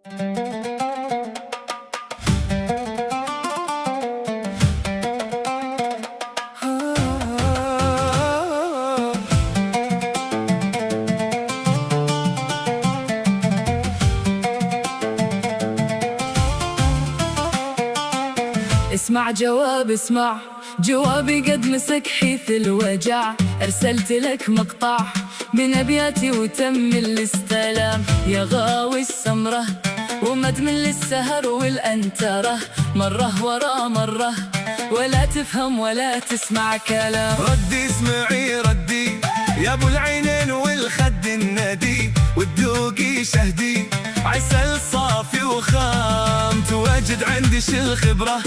اسمع جواب، اسمع جوابي قد مسك حيث الوجع. أرسلت لك مقطع من أبياتي وتم الاستلام. يا غاوي السمرة ومدمن للسهر والأنترة، مرة ورا مرة ولا تفهم ولا تسمع كلام. ردي اسمعي ردي يا ابو العينين والخد الندي والذوقي شهدي، عسل صافي وخام تواجد عندي الخبرة،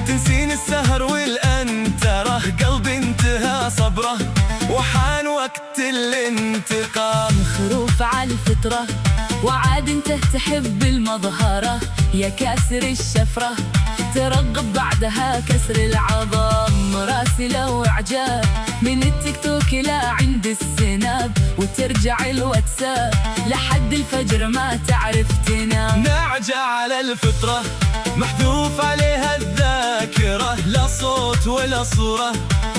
تنسين السهر والأنترة، قلبي انتهى صبره وحان وقت الانتقام. خروف على الفطرة وعاد انت تحب المظهرة، يا كاسر الشفرة ترغب بعدها كسر العظام. راسي لو اعجاب من التيك توك لا عند السناب، وترجع الواتساب لحد الفجر ما تعرف تنام. نعجة على الفطرة محذوف عليها الذاكرة، لا صوت ولا صورة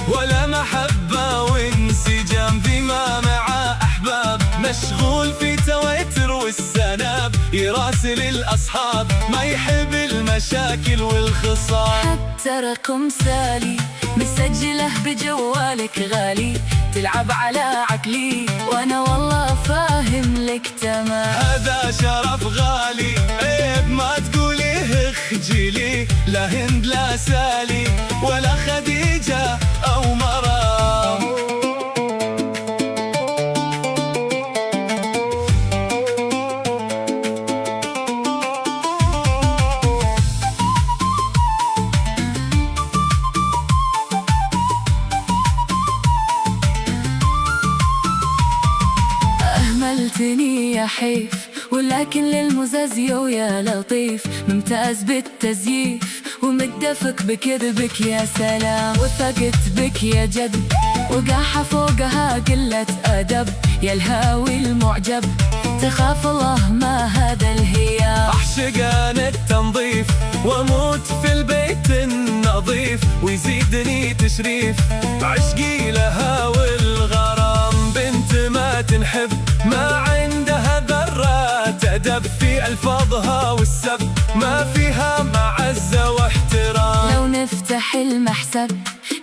ولا محبة وانسجام، بما مع أحباب مشغول في تويتر والسناب، يراسل الأصحاب ما يحب المشاكل والخصام. حتى رقم سالي مسجله بجوالك غالي، تلعب على عقلي وانا والله فاهم لك تمام. هذا شرف غالي عيب ما تقوليه اخجلي، لا هند لا سالي ولا خديجة أو مرام. أهملتني يا حيف ولكن للمزازيو يا لطيف، ممتاز بالتزييف ومتدفك بكذبك يا سلام. وثقت بك يا جد وقاحة فوقها قلة أدب، يا الهاوي المعجب تخاف الله ما هذا الهيام. أعشقان التنظيف وأموت في البيت النظيف، ويزيدني تشريف عشقي لها والغرام. بنت ما تنحب ما عندها ذرات أدب، في ألفاظها والسب ما فيها معزة واحترام. لو نفتح المحسب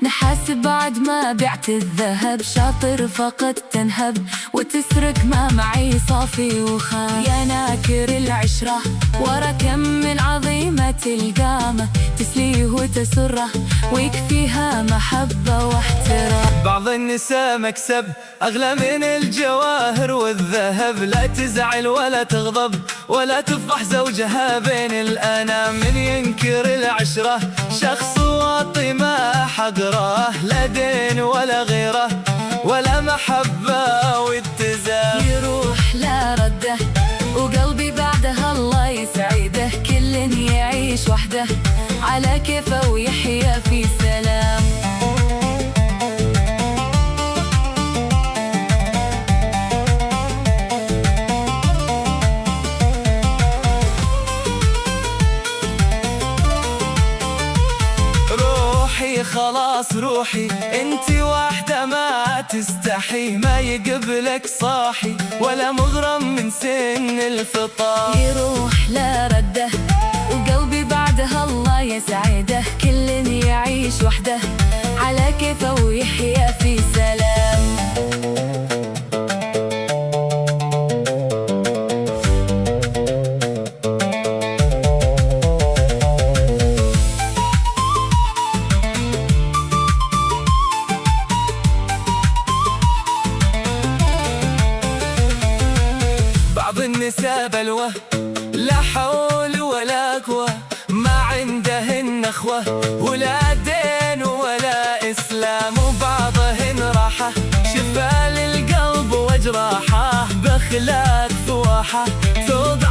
نحاسب بعد ما بعت الذهب، شاطر فقط تنهب وتسرق ما معي صافي وخام. يا ناكر العشرة ورا كم من عظيمة القامة، تسليه وتسره ويكفيها محبة واحترام. بعض النساء مكسب أغلى من الجواهر والذهب، لا تزعل ولا تغضب ولا تفضح زوجها بين الأنام. من ينكر العشرة شخص واطي ما حقره، لا دين ولا غيره ولا محبة واتزان. يروح لا رده وقلبي بعدها الله يسعده، كل يعيش وحده على كيفه ويحيا في سلام. خلاص روحي انتي واحدة ما تستحي، ما يقبلك صاحي ولا مغرم من سن الفطام. يروح لا رده وقلبي بعدها الله يسعده، كل يعيش وحده على كيفه ويحيا في سلام. النساء بلوى لا حول ولا قوة، ما عندهن أخوة ولا دين ولا إسلام، وبعضهن راحة شفاء للقلب وجراحة، بأخلاق فواحة توضع